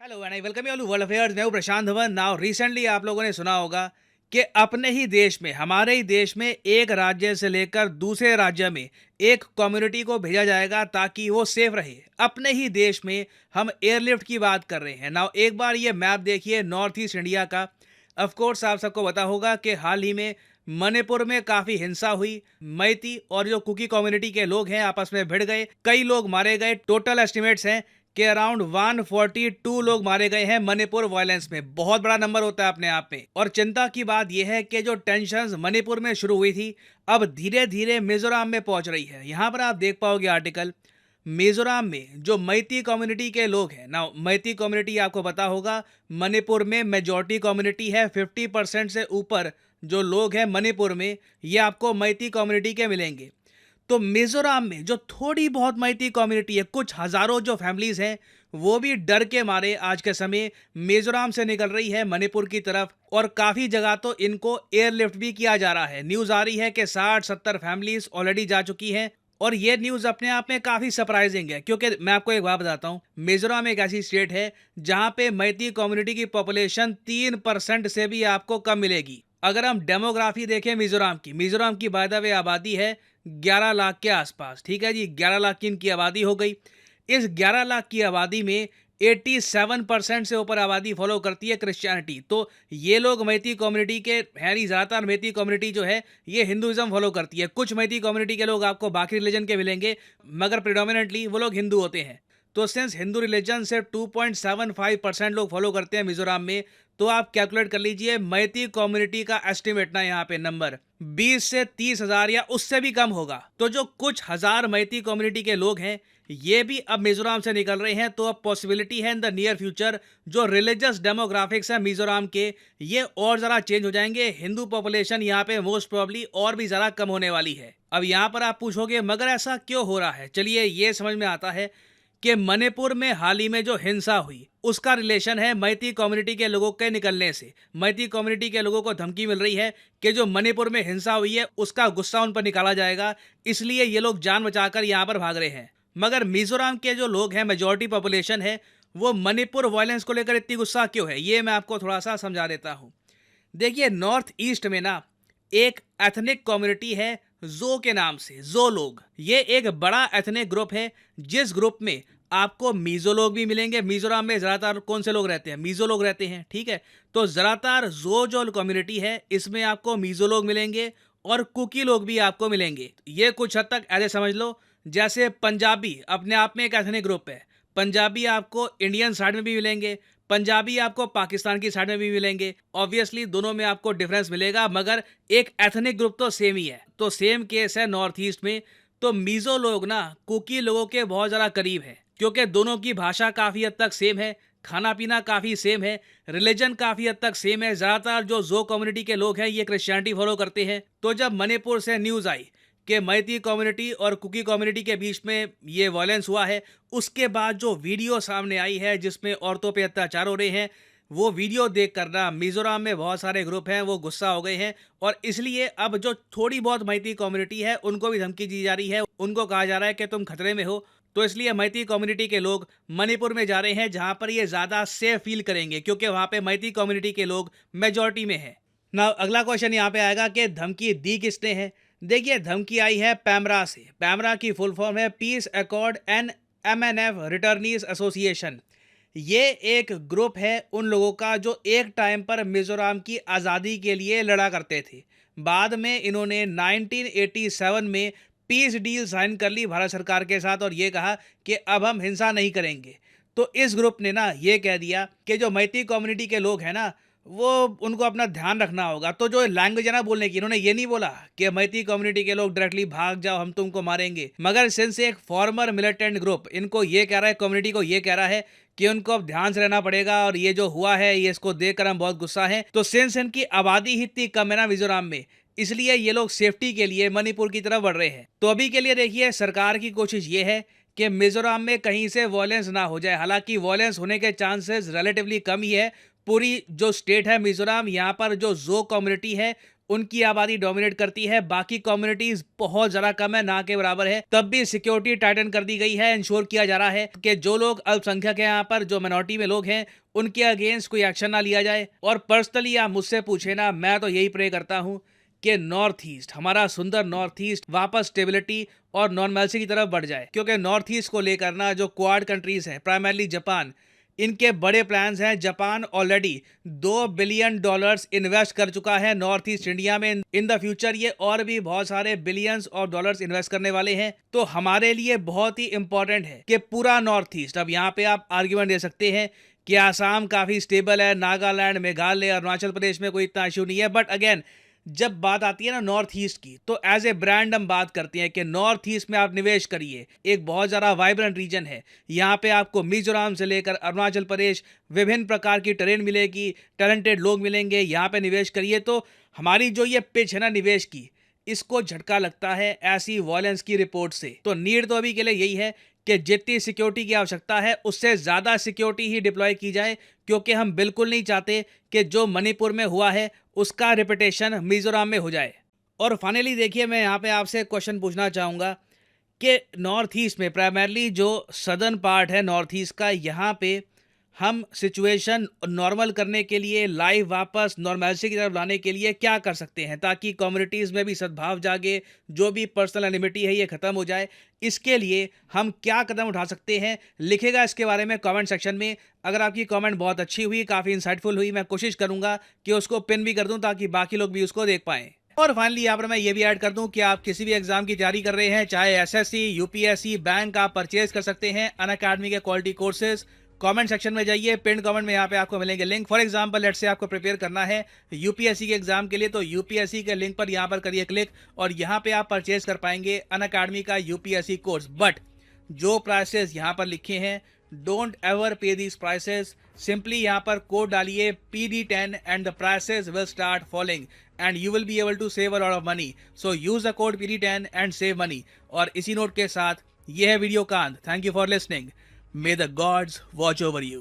Hello and I welcome you all world affairs. मैं हूं प्रशांत Dhawan. Now recently आप लोगों ने सुना होगा कि अपने ही देश में, हमारे ही देश में एक राज्य से लेकर दूसरे राज्य में एक कम्युनिटी को भेजा जाएगा ताकि वो सेफ रहे। अपने ही देश में हम एयरलिफ्ट की बात कर रहे हैं। नाउ एक बार ये मैप देखिए नॉर्थ ईस्ट इंडिया का। ऑफ कोर्स आप सबको पता होगा कि हाल ही में मणिपुर में काफी हिंसा हुई। मैती और जो कुकी कम्युनिटी के लोग हैं आपस में भिड़ गए, कई लोग मारे गए। टोटल एस्टिमेट्स हैं कि अराउंड 142 लोग मारे गए हैं मणिपुर वायलेंस में। बहुत बड़ा नंबर होता है अपने आप में। और चिंता की बात यह है कि जो टेंशंस मणिपुर में शुरू हुई थी अब धीरे धीरे मिजोरम में पहुंच रही है। यहां पर आप देख पाओगे आर्टिकल, मिजोरम में जो मैती कम्युनिटी के लोग हैं ना, मैती कम्युनिटी आपको पता होगा मणिपुर में मेजॉरिटी कम्युनिटी है। 50% से ऊपर जो लोग हैं मणिपुर में ये आपको मैती कम्युनिटी के मिलेंगे। तो मिजोरम में जो थोड़ी बहुत मैती कम्युनिटी है, कुछ हजारों जो फैमिलीज हैं, वो भी डर के मारे आज के समय मिजोरम से निकल रही है मणिपुर की तरफ। और काफी जगह तो इनको एयरलिफ्ट भी किया जा रहा है। न्यूज आ रही है कि 60-70 फैमिलीज ऑलरेडी जा चुकी हैं। और ये न्यूज अपने आप में काफी सरप्राइजिंग है, क्योंकि मैं आपको एक बात बताता हूँ, मिजोरम एक ऐसी स्टेट है जहां पे मैती कम्युनिटी की पॉपुलेशन 3% से भी आपको कम मिलेगी। अगर हम डेमोग्राफी देखें मिजोरम की बाय द वे आबादी है 11 लाख के आसपास। ठीक है जी, 11 लाख की इनकी आबादी हो गई। इस 11 लाख की आबादी में 87% से ऊपर आबादी फॉलो करती है क्रिश्चियनिटी। तो ये लोग मैती कम्युनिटी के हैं ही। ज़्यादातर मैती कम्युनिटी जो है ये हिंदुइज्म फॉलो करती है। कुछ मैती कम्युनिटी के लोग आपको बाकी रिलीजन के मिलेंगे, मगर प्रिडोमिनेंटली वो लोग हिंदू होते हैं। तो सिंस हिंदू रिलीजन से 2.75% लोग फॉलो करते हैं मिजोरम में, तो आप कैलकुलेट कर लीजिए मैती कम्युनिटी का एस्टिमेट ना यहाँ पे नंबर 20 से 30 हजार या उससे भी कम होगा। तो जो कुछ हजार मैती कम्युनिटी के लोग हैं ये भी अब मिजोरम से निकल रहे हैं। तो अब पॉसिबिलिटी है इन द नियर फ्यूचर जो रिलीजियस डेमोग्राफिक्स है मिजोरम के, ये और ज़रा चेंज हो जाएंगे। हिंदू पॉपुलेशन यहाँ पे मोस्ट प्रोबेबली और भी ज़्यादा कम होने वाली है। अब यहाँ पर आप पूछोगे मगर ऐसा क्यों हो रहा है। चलिए ये समझ में आता है कि मणिपुर में हाल ही में जो हिंसा हुई उसका रिलेशन है मैती कम्युनिटी के लोगों के निकलने से। मैती कम्युनिटी के लोगों को धमकी मिल रही है कि जो मणिपुर में हिंसा हुई है उसका गुस्सा उन पर निकाला जाएगा, इसलिए ये लोग जान बचाकर यहाँ पर भाग रहे हैं। मगर मिजोरम के जो लोग हैं, मेजॉरिटी पॉपुलेशन है, वो मणिपुर वायलेंस को लेकर इतनी गुस्सा क्यों है ये मैं आपको थोड़ा सा समझा देता हूँ। देखिए नॉर्थ ईस्ट में ना एक एथनिक कम्युनिटी है जो के नाम से, जो लोग, ये एक बड़ा एथनिक ग्रुप है जिस ग्रुप में आपको मिजो लोग भी मिलेंगे। मिजोरम में ज़्यादातर कौन से लोग रहते हैं, मिजो लोग रहते हैं। ठीक है, तो ज़्यादातर जो कम्युनिटी है इसमें आपको मिजो लोग मिलेंगे और कुकी लोग भी आपको मिलेंगे। ये कुछ हद तक ऐसे समझ लो जैसे पंजाबी अपने आप में एक एथनिक ग्रुप है। पंजाबी आपको इंडियन साइड में भी मिलेंगे, पंजाबी आपको पाकिस्तान की साइड में भी मिलेंगे। ऑब्वियसली दोनों में आपको डिफरेंस मिलेगा, मगर एक एथनिक ग्रुप तो सेम ही है। तो सेम केस है नॉर्थ ईस्ट में। तो मिजो लोग ना कुकी लोगों के बहुत ज़्यादा करीब है, क्योंकि दोनों की भाषा काफ़ी हद तक सेम है, खाना पीना काफ़ी सेम है, रिलीजन काफ़ी हद तक सेम है। ज़्यादातर जो कम्युनिटी के लोग हैं ये क्रिश्चियनिटी फॉलो करते हैं। तो जब मणिपुर से न्यूज़ आई कि मैती कम्युनिटी और कुकी कम्युनिटी के बीच में ये वायलेंस हुआ है, उसके बाद जो वीडियो सामने आई है जिसमें औरतों पे अत्याचार हो रहे हैं, वो वीडियो देख कर ना मिजोरम में बहुत सारे ग्रुप हैं वो गुस्सा हो गए हैं। और इसलिए अब जो थोड़ी बहुत मैती कम्युनिटी है उनको भी धमकी दी जा रही है, उनको कहा जा रहा है कि तुम खतरे में हो। तो इसलिए मैती कम्युनिटी के लोग मणिपुर में जा रहे हैं जहां पर ये ज़्यादा सेफ फील करेंगे, क्योंकि वहां पे मैती कम्युनिटी के लोग मेजॉरिटी में है ना। अगला क्वेश्चन यहाँ पे आएगा कि धमकी दी किसने है। देखिए धमकी आई है पैमरा से। पैमरा की फुल फॉर्म है peace accord and MNF returnees association. ये एक ग्रुप है उन लोगों का जो एक टाइम पर मिजोरम की आज़ादी के लिए लड़ा करते थे। बाद में इन्होंने 1987 में पीस डील साइन कर ली भारत सरकार के साथ और ये कहा कि अब हम हिंसा नहीं करेंगे। तो इस ग्रुप ने ना ये कह दिया कि जो मैती कम्युनिटी के लोग हैं ना वो, उनको अपना ध्यान रखना होगा। तो जो लैंग्वेज है ना बोलने की, इन्होंने ये नहीं बोला कि मैती कम्युनिटी के लोग डायरेक्टली भाग जाओ हम तुमको मारेंगे, मगर सिंस एक फॉर्मर मिलिटेंट ग्रुप इनको ये कह रहा है, कम्युनिटी को ये कह रहा है कि उनको अब ध्यान से रहना पड़ेगा और ये जो हुआ है ये इसको देखकर हम बहुत गुस्सा है। तो सिंस इनकी आबादी ही इतनी कम है ना मिजोरम में, इसलिए ये लोग सेफ्टी के लिए मणिपुर की तरफ बढ़ रहे हैं। तो अभी के लिए देखिए सरकार की कोशिश ये है कि मिजोरम में कहीं से वॉयलेंस ना हो जाए। हालांकि वॉयलेंस होने के चांसेस रिलेटिवली कम ही है। पूरी जो स्टेट है मिजोरम, यहाँ पर जो कम्युनिटी है उनकी आबादी डोमिनेट करती है, बाकी कम्युनिटीज बहुत ज़्यादा कम है, ना के बराबर है, तब भी सिक्योरिटी टाइटन कर दी गई है। इंश्योर किया जा रहा है कि जो लोग अल्पसंख्यक हैं, यहाँ पर जो मिनॉरिटी में लोग हैं, उनके अगेंस्ट कोई एक्शन ना लिया जाए। और पर्सनली आप मुझसे पूछे ना, मैं तो यही प्रे करता हूँ कि नॉर्थ ईस्ट, हमारा सुंदर नॉर्थ ईस्ट वापस स्टेबिलिटी और नॉर्मलसी की तरफ बढ़ जाए। क्योंकि नॉर्थ ईस्ट को लेकर ना जो क्वाड कंट्रीज हैं, प्राइमरली जापान, इनके बड़े प्लान्स हैं। जापान ऑलरेडी $2 बिलियन इन्वेस्ट कर चुका है नॉर्थ ईस्ट इंडिया में। इन द फ्यूचर ये और भी बहुत सारे बिलियंस ऑफ डॉलर्स इन्वेस्ट करने वाले हैं। तो हमारे लिए बहुत ही इंपॉर्टेंट है कि पूरा नॉर्थ ईस्ट, अब यहाँ पे आप आर्ग्यूमेंट दे सकते हैं कि आसाम काफ़ी स्टेबल है, नागालैंड, मेघालय, अरुणाचल प्रदेश में कोई इतना इशू नहीं है। बट अगेन जब बात आती है ना नॉर्थ ईस्ट की, तो एज ए ब्रांड हम बात करते हैं कि नॉर्थ ईस्ट में आप निवेश करिए। एक बहुत ज़्यादा वाइब्रेंट रीजन है। यहाँ पे आपको मिजोरम से लेकर अरुणाचल प्रदेश विभिन्न प्रकार की ट्रेन मिलेगी, टैलेंटेड लोग मिलेंगे। यहाँ पे निवेश करिए। तो हमारी जो ये पिच है ना निवेश की, इसको झटका लगता है ऐसी वॉयलेंस की रिपोर्ट से। तो नीड तो अभी के लिए यही है कि जितनी सिक्योरिटी की आवश्यकता है उससे ज़्यादा सिक्योरिटी ही डिप्लॉय की जाए, क्योंकि हम बिल्कुल नहीं चाहते कि जो मणिपुर में हुआ है उसका रिपीटेशन मिजोरम में हो जाए। और फाइनली देखिए, मैं यहाँ पे आपसे क्वेश्चन पूछना चाहूँगा कि नॉर्थ ईस्ट में प्राइमरली जो सदर्न पार्ट है नॉर्थ ईस्ट का, यहाँ पे हम सिचुएशन नॉर्मल करने के लिए, लाइफ वापस नॉर्मलिटी की तरफ लाने के लिए क्या कर सकते हैं ताकि कम्युनिटीज़ में भी सद्भाव जागे, जो भी पर्सनल एनिमिटी है ये ख़त्म हो जाए। इसके लिए हम क्या कदम उठा सकते हैं, लिखेगा इसके बारे में कमेंट सेक्शन में। अगर आपकी कमेंट बहुत अच्छी हुई, काफ़ी इंसाइटफुल हुई, मैं कोशिश करूँगा कि उसको पिन भी कर दूँ ताकि बाकी लोग भी उसको देख पाएँ। और फाइनली यहाँ पर मैं ये भी ऐड कर दूं कि आप किसी भी एग्जाम की तैयारी कर रहे हैं, चाहे एसएससी, यूपीएससी, बैंक, आप परचेज कर सकते हैं अनअकैडमी के क्वालिटी कोर्सेज। कमेंट सेक्शन में जाइए, पिन कमेंट में यहाँ पे आपको मिलेंगे link. For example let's say आपको प्रिपेयर करना है यूपीएससी के एग्जाम के लिए, तो यूपीएससी के लिंक पर यहाँ पर करिए क्लिक और यहाँ पे आप परचेज कर पाएंगे अनअकैडमी का यूपीएससी कोर्स। बट जो प्राइसेस यहाँ पर लिखे हैं, don't ever pay these prices. Simply यहाँ पर कोड डालिए PD10 and the prices will start falling and you will be able to save a lot of money. So use the code PD10 and save money. और इसी note के साथ यह है video का अंत। Thank you for listening. May the gods watch over you.